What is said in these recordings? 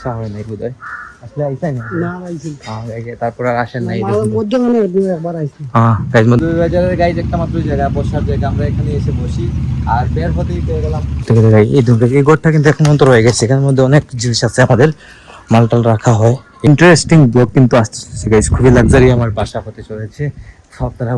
আসা হয় নাই বোধহয়। আসলে আইসা না তারপর আর আসেন নাই। বাজারের গাইজ একটা মাত্র জায়গা, বসার জায়গা, আমরা এখানে এসে বসি আর বের হতেই পেয়ে গেলাম এই ঘরটা কিন্তু এখন মতো রয়ে গেছে। এখানের মধ্যে অনেক জিনিস আছে, আমাদের মালটাল রাখা হয়। ইন্টারেস্টিং ব্লগ কিন্তু আসতেছে গাইজ, খুবই লাক্সারি আমার বাসা হতে চলেছে। আপনারা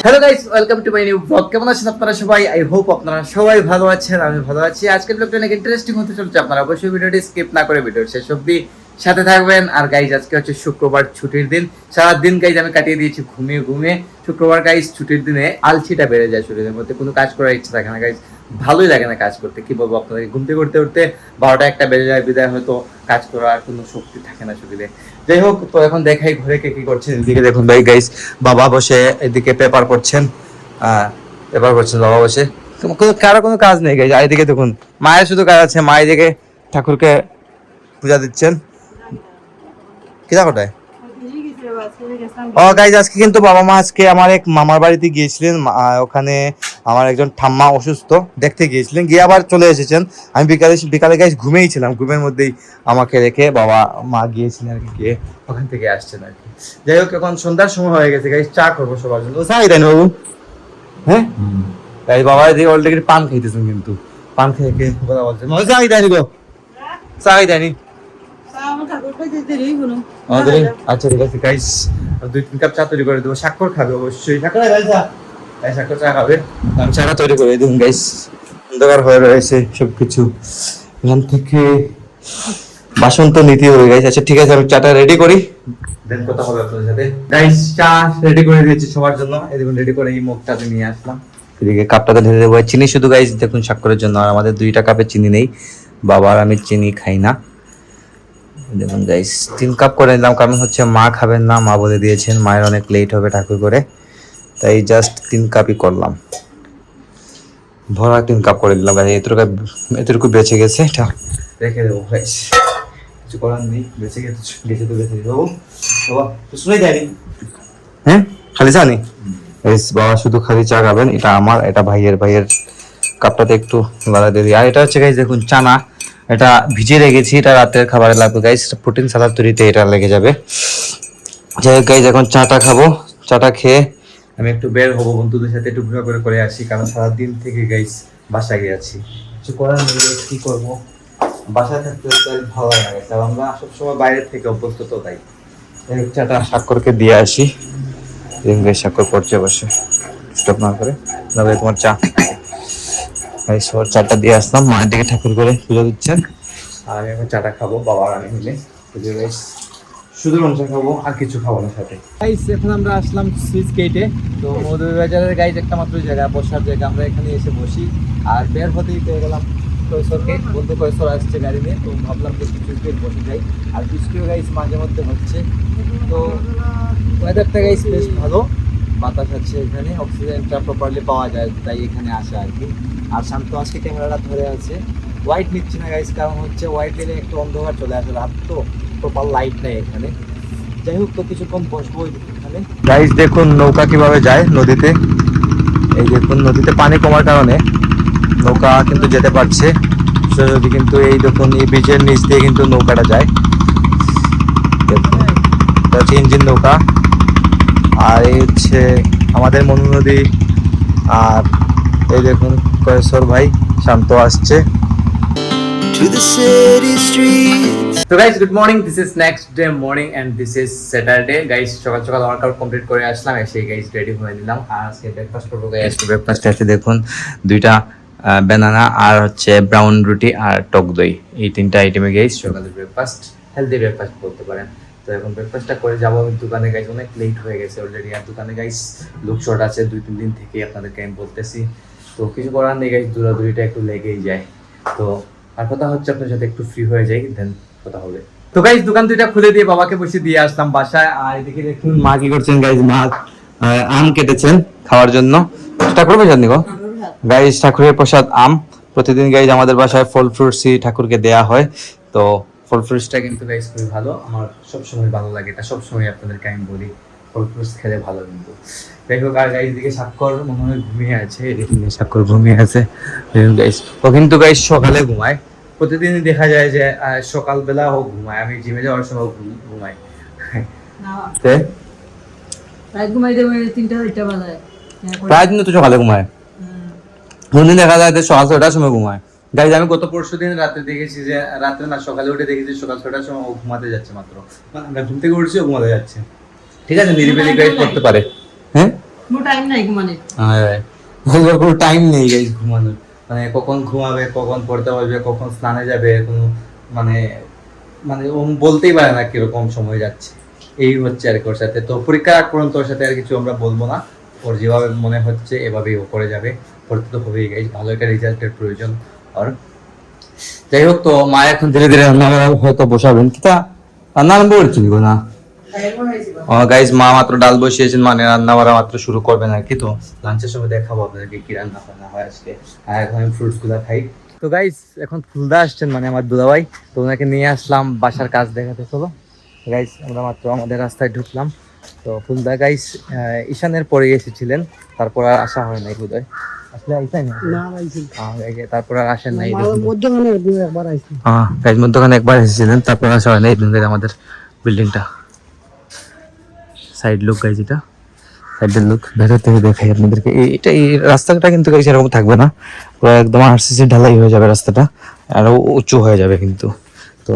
hello guys, welcome to my new blog. কেমন আছেন আপনারা সবাই? আই হোপ আপনারা সবাই ভালো আছেন, আমি ভালো আছি। আজকের ব্লগটা অনেক ইন্টারেস্টিং হতে চলছে, আপনারা অবশ্যই ভিডিওটি স্কিপ না করে ভিডিওর শেষ অবধি সাথে থাকবেন। আর গাইজ আজকে হচ্ছে শুক্রবার, ছুটির দিন। সারাদিন গাইজ আমি কাটিয়ে দিয়েছি ঘুমিয়ে ঘুমিয়ে। শুক্রবার গাইজ ছুটির দিনে আলসিটা বেড়ে যায় শরীরের মধ্যে, কোনো কাজ করার ইচ্ছা থাকে না গাইজ, ভালোই লাগে না কাজ করতে। কি বলবো আপনাদের, ঘুমতে করতে করতে 12টা 1টা বেজে যায়, বিদায় হয়তো কাজ করার কোনো শক্তি থাকে না শরীরে। যাই হোক, তো এখন দেখাই ঘরে কে কি করছেন। এদিকে দেখুন ভাই গাইস, বাবা বসে এদিকে পেপার পড়ছেন, পেপার পড়ছেন বাবা বসে। কারো কোনো কাজ নেই গাইস। আর এদিকে দেখুন মায়ের শুধু কাজ আছে, মা এদিকে ঠাকুরকে পূজা দিচ্ছেন। কি কোটায় ও গাইজ, আজকে কিন্তু বাবা মা আজকে আমার এক মামার বাড়িতে গিয়েছিলেন। ওখানে আমার একজন ঠাম্মা অসুস্থ, দেখতে গিয়েছিলেন, গিয়ে আবার চলে এসেছেন। আমি বিকালে গাইজ ঘুমেই ছিলাম, ঘুমের মধ্যেই আমাকে রেখে বাবা মা গিয়েছিলেন আর কি, গিয়ে ওখান থেকে আসছেন আর কি। যাই হোক, এখন সন্ধ্যার সময় হয়ে গেছে গাইজ, চা করবো সবার জন্য। চাই দেন বাবু? হ্যাঁ গাইজ, বাবা এদিকে অলরেডি পান খাইতেছেন, কিন্তু পান খেয়ে কথা বলছেন। চাই দেয়নি গো, চাই দেয়নি। আচ্ছা ঠিক আছে গাইস, 2-3 কাপ চা তৈরি করে দেবো। স্বাক্ষর খাবে অবশ্যই, স্বাক্ষর চা খাবে। আমি চাটা তৈরি করে দিন গাইস। অন্ধকার হয়ে রয়েছে সবকিছু, এখান থেকে বাসন তো নিতে হবে গাইস। আচ্ছা ঠিক আছে, আমি চাটা রেডি করি, দেন কথা হবে আপনাদের সাথে। গাইস চা রেডি করে দিয়েছি সবার জন্য, এই দেখুন রেডি করে এই মগটাতে নিয়ে আসলাম। এদিকে কাপটাতে ঢেলে দেবো চিনি শুধু গাইস, দেখুন স্বাক্ষরের জন্য। আর আমাদের 2টা কাপে চিনি নেই, বাবার আমি চিনি খাই না। দেখুন গাইস 3 কাপ করে নিলাম, কারণ হচ্ছে মা খাবেন না, মা বলে দিয়েছেন মায়ের অনেক লেট হবে ঠাকুর করে, তাই জাস্ট 3 কাপই করলাম। ভরা 3 কাপ করে দিলাম। এতটুকু বেঁচে গেছে, এটা রেখে দেবো গাইস, কিছু করার নেই। বেঁচে গেছে তো বেঁচে দেবো। বাবা তো শুনে যায়নি, হ্যাঁ খালি চা নি গাইস, বাবা শুধু খালি চা খাবেন। এটা আমার, এটা ভাইয়ের কাপটাতে একটু লালা দিয়ে দিই। আর এটা হচ্ছে গাইস দেখুন চানা, এটা ভিজিয়ে রেখেছি, এটা রাতের খাবারে লাগবে গাইস, প্রোটিন সালাদ তৈরিতে এটা লেগে যাবে। যাই হোক গাইস, এখন চাটা খাবো। চাটা খেয়ে আমি একটু বের হবো, বন্ধুদের সাথে একটু ঘোরাঘুরি করে আসি, কারণ সারাদিন থেকে গাইস বাসায় গিয়েছি, কিছু করার নেই। কি করবো, বাসায় থাকতে ভালো লাগে, কারণ আমরা সবসময় বাইরের থেকে অভ্যস্ত, তো তাই। চাটা স্বাক্ষরকে দিয়ে আসি। স্বাক্ষর করছে বসে, স্টপ না করে তোমার চা। চাটা দিয়ে আসলাম, মায়ের দিকে ঠাকুর করে পুজো দিচ্ছেন, আর আমি এখন চাটা খাবো, বাবা আর আমি মিলে শুধু চা খাবো, আর কিছু খাবো না সাথে। এখন আমরা আসলাম সুইচ গেটে। তো মৌলভীবাজারের গাইজ একটা মাত্র জায়গা, বসার জায়গা, আমরা এখানে এসে বসি আর বের হতেই পেয়ে গেলাম কৈশোরকে। বন্ধু কৈশোর আসছে গাড়ি নিয়ে, তো ভাবলাম যে সুইচ গেট বসে যাই। আর বৃষ্টিও গাইজ মাঝে মধ্যে হচ্ছে, তো ওয়েদারটা গাইজ বেশ ভালো, বাতাস আছে এখানে, অক্সিজেনটা প্রপারলি পাওয়া যায়, তাই এখানে আসা আর কি। আর শান্ত আজকে ক্যামেরাটা ধরে আছে, হোয়াইট নিচ্ছি না গাইস, কারণ হচ্ছে হোয়াইট নিলে একটু অন্ধকার চলে আসে, রাত তো প্রপার লাইট নেই এখানে। যাই হোক, তো কিছুক্ষণ বসবো এখানে। গাইস দেখুন নৌকা কিভাবে যায় নদীতে, এই দেখুন নদীতে পানি কমার কারণে নৌকা কিন্তু যেতে পারছে যদি, কিন্তু এই দেখুন এই ব্রিজের নিচ দিয়ে কিন্তু নৌকাটা যায়, দেখুন এটা হচ্ছে ইঞ্জিন নৌকা। আর এই হচ্ছে আমাদের মনু নদী, আর এই দেখুন কৈশোর ভাই শান্ত আসছে। তো guys good morning, this is next day morning and this is Saturday guys. সকাল সকাল ওয়ার্কআউট কমপ্লিট করে আসলাম, এসে গাইস রেডি হয়ে নিলাম। আর আজকে ব্রেকফাস্ট করবো গাইস। ব্রেকফাস্টে আছে দেখুন 2টা ব্যানানা আর হচ্ছে ব্রাউন রুটি আর টক দই, এই 3টা আইটেমে গাইস সকালের ব্রেকফাস্ট, হেলদি ব্রেকফাস্ট বলতে পারেন। তো এখন ব্রেকফাস্টটা করে যাবো আমি দোকানে গাইস, অনেক লেট হয়ে গেছে অলরেডি। আর দোকানে গাইস লুক শর্ট আছে 2-3 দিন থেকে, আপনাদেরকে আমি বলতেছি। তো কিছু করার নেই গাইস, দৌড়াদৌড়িটা একটু লেগেই যায়। তো আর কথা হচ্ছে আপনার সাথে একটু ফ্রি হয়ে যাই, দেন কথা হবে। তো গাইস দোকান 2টা খুলে দিয়ে বাবাকে বসে দিয়ে আসলাম বাসায়। আর এদিকে দেখুন মা কি করছেন গাইস, মা আম কেটেছেন খাওয়ার জন্য। ঠাকুর প্রসাদ নিব গাইস, ঠাকুরের প্রসাদ আম। প্রতিদিন গাইস আমাদের বাসায় ফল ফ্রুটসই ঠাকুরকে দেয়া হয়, তো ফল ফ্রুটসটা কিন্তু গাইস খুবই ভালো, আমার সবসময় ভালো লাগে, এটা সবসময় আপনাদেরকে আমি বলি, ফল ফ্রুটস খেলে ভালো। কিন্তু যাই হোক, আর গাইস দিকে স্বাক্ষর মনে হয় ঘুমিয়ে আছে, এদিকে স্বাক্ষর ঘুমিয়ে আছে গাইস। ও কিন্তু গাইস সকালে ঘুমায়, প্রতিদিনই দেখা যায় যে সকালবেলা হোক ঘুমায়, আমি জিমে যাওয়ার সময় ঘুমাই। প্রায় দিন তো সকালে ঘুমায়, কোনদিন দেখা যায় যে সকাল 6টার সময় ঘুমায়। গাইজ আমি গত পরশু দিন রাতে দেখেছি যে রাত্রে না সকালে উঠে দেখেছি সকাল 6টার সময় ও ঘুমাতে যাচ্ছে মাত্র, মানে আমরা ঘুম থেকে উঠছি ও ঘুমাতে যাচ্ছে। ঠিক আছে, নিরিবিলি গাইজ করতে পারে। হ্যাঁ, কোনো টাইম নাই ঘুমানোর। হ্যাঁ, কোনো টাইম নেই গাইজ ঘুমানোর, মানে কখন ঘুমাবে, কখন পড়তে বসবে, কখন স্নানে যাবে, কোনো মানে মানে ও বলতেই পারে না কিরকম সময় যাচ্ছে। এই হচ্ছে আর কি ওর সাথে। তো পরীক্ষা আগ পর্যন্ত ওর সাথে আর কিছু আমরা বলবো না, ওর যেভাবে মনে হচ্ছে এভাবেই ও করে যাবে, করতে তো হবেই গাইজ, ভালো একটা রেজাল্টের প্রয়োজন। আর যাই হোক, তো মা এখন ধীরে ধীরে রান্না হয়তো বসাবেন, কিতা রান্না আরম্ভ করছি না গাইজ, মা মাত্র ডাল বসিয়েছেন, মানে রান্না বাড়া মাত্র শুরু করবেন আর কি। তো লাঞ্চের সময় দেখাবো আপনাদেরকে কি রান্না বান্না হয় আজকে। আর এখন আমি ফ্রুটস গুলা খাই। তো গাইজ এখন ফুলদা আসছেন, মানে আমার দুলাভাই, তো ওনাকে নিয়ে আসলাম বাসার কাজ দেখাতে। চলো গাইজ, আমরা মাত্র আমাদের রাস্তায় ঢুকলাম। তো ফুলদা গাইজ ঈশানের পরে এসেছিলেন, তারপর আর আসা হয় নাই বোধহয়, আসলে আইসাই না, তারপর আর আসেন নাই। মধ্যখানে একবার এসেছিলেন, তারপর আসা হয় নাই। আমাদের বিল্ডিংটা সাইড লুক গাইজ, এটা সাইডের লুক, ভেতর থেকে দেখাই আপনাদেরকে। এটা এই রাস্তাটা কিন্তু গাইজ এরকম থাকবে না, পুরো একদম আরসিসি ঢালাই হয়ে যাবে, রাস্তাটা আরো উঁচু হয়ে যাবে কিন্তু। তো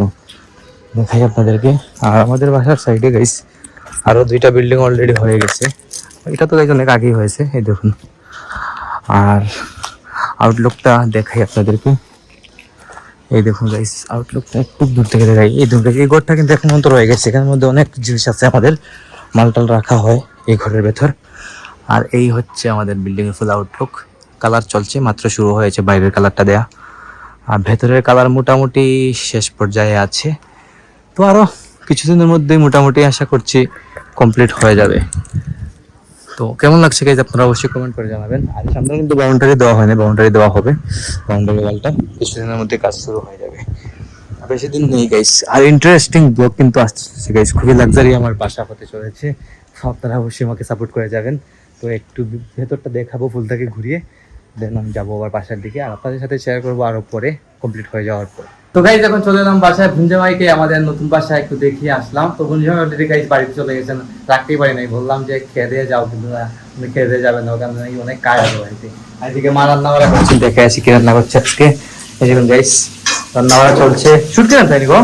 দেখাই আপনাদেরকে। আর আমাদের বাসার সাইডে গাইজ আরো 2টা বিল্ডিং অলরেডি হয়ে গেছে, এটা তো গাইজ অনেক আগেই হয়েছে, এই দেখুন। আর আউটলুকটা দেখাই আপনাদেরকে, এই দেখুন গাইস, আউটলুকটা একটু দূর থেকে দেখাই। এই দূর থেকে এই ঘরটা কিন্তু এখন মতো রয়ে গেছে, এখানের মধ্যে অনেক জিনিস আছে, আমাদের মালটাল রাখা হয় এই ঘরের ভেতর। আর এই হচ্ছে আমাদের বিল্ডিং এর ফুল আউটলুক। কালার চলছে, মাত্র শুরু হয়েছে বাইরের কালারটা দেয়া, আর ভেতরের কালার মোটামুটি শেষ পর্যায়ে আছে। তো আরো কিছুদিনের মধ্যেই মোটামুটি আশা করছি কমপ্লিট হয়ে যাবে। তো কেমন লাগছে গাইজ আপনারা অবশ্যই কমেন্ট করে জানাবেন। আর সামনে কিন্তু বাউন্ডারি দেওয়া হয়নি, বাউন্ডারি দেওয়া হবে, বাউন্ডারি ওয়ালটা কিছুদিনের মধ্যে কাজ শুরু হয়ে যাবে, বেশি দিন নেই গাইজ। আর ইন্টারেস্টিং ব্লগ কিন্তু আসছে গাইজ, খুবই লাক্সারি আমার বাসা হতে চলেছে, আপনারা অবশ্যই আমাকে সাপোর্ট করে যাবেন। তো একটু ভেতরটা দেখাবো ফুলটাকে ঘুরিয়ে, দেন আমি যাবো আবার বাসার দিকে, আর আপনাদের সাথে শেয়ার করবো আরো পরে কমপ্লিট হয়ে যাওয়ার পর। তো গাইজ এখন চলে এলাম বাসায়, ভুঞ্জামাইকে আমাদের নতুন বাসায় একটু দেখিয়ে আসলাম। তো ভুঞ্জামাই অলরেডি গাইজ বাড়িতে চলে গেছেন, রাখতেই পারি নাই, বললাম যে খেয়ে দিয়ে যাও, কিন্তু উনি খেয়ে দিয়ে যাবেন না, ওখানে অনেক কাজ আছে বাড়িতে। আর এদিকে মা রান্না বাড়া করছেন, দেখে আসি কি রান্না করছে আজকে। এই দেখুন গাইজ রান্না বাড়া চলছে, শুটকি রান্না তাই গো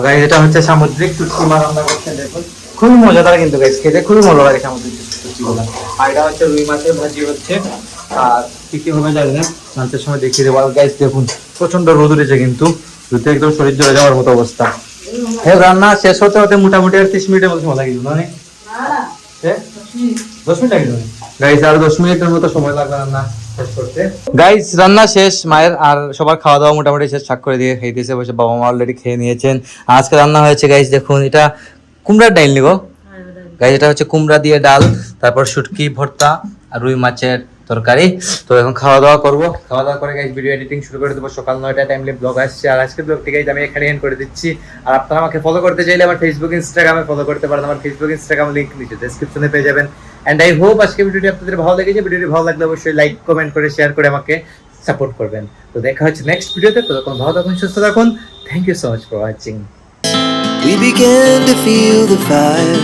গাইজ, এটা হচ্ছে সামুদ্রিক শুটকি মা রান্না করছেন, দেখুন খুবই মজাদার কিন্তু গাইজ, খেতে খুবই মজা লাগে সামুদ্রিক শুটকিগুলো। আর এটা হচ্ছে রুই মাছের ভাজি হচ্ছে, আর কি কি হবে জানি না, লাঞ্চের সময় দেখিয়ে দেবো। গাইজ দেখুন প্রচন্ড রোদ উঠেছে, কিন্তু রোদে একদম শরীর জ্বলে যাওয়ার মতো অবস্থা। হ্যাঁ, রান্না শেষ হতে হতে মোটামুটি আর 30 মিনিটের মতো সময় লাগে, না 10 মিনিট লাগে গাইজ, আর 10 মিনিটের মতো সময় লাগবে রান্না শেষ করতে। গাইজ রান্না শেষ মায়ের, আর সবার খাওয়া দাওয়া মোটামুটি শেষ, শাক করে দিয়ে খাইতেছে বসে, বাবা মা অলরেডি খেয়ে নিয়েছেন। আজকে রান্না হয়েছে গাইজ দেখুন, এটা কুমড়ার ডাল নিগো গাইজ, এটা হচ্ছে কুমড়া দিয়ে ডাল, তারপর শুটকি ভর্তা আর রুই মাছের তরকারি। তো এখন খাওয়া দাওয়া করবো, খাওয়া দাওয়া করে গাইজ ভিডিও এডিটিং শুরু করে দেবো। সকাল 9টা টাইমলি ব্লগ আসছে, আর আজকের ব্লগটি গাইজ আমি এখানে এন্ড করে দিচ্ছি। আর আপনারা আমাকে ফলো করতে চাইলে আমার ফেসবুক ইনস্টাগ্রামে ফলো করতে পারেন, আমার ফেসবুক ইনস্টাগ্রাম লিংক নিচে ডেসক্রিপশনে পেয়ে যাবেন। এন্ড আই হোপ আজকে ভিডিওটি আপনাদের ভালো লেগেছে। ভিডিওটি ভালো লাগলে অবশ্যই লাইক কমেন্ট করে শেয়ার করে আমাকে সাপোর্ট করবেন। তো দেখা হচ্ছে নেক্সট ভিডিওতে, ততক্ষণ ভালো থাকুন, সুস্থ থাকুন। Thank you so much for watching. We began to feel the fire.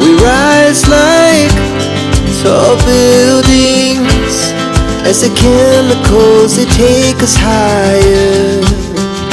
We rise like tall buildings as the chemicals they take us higher.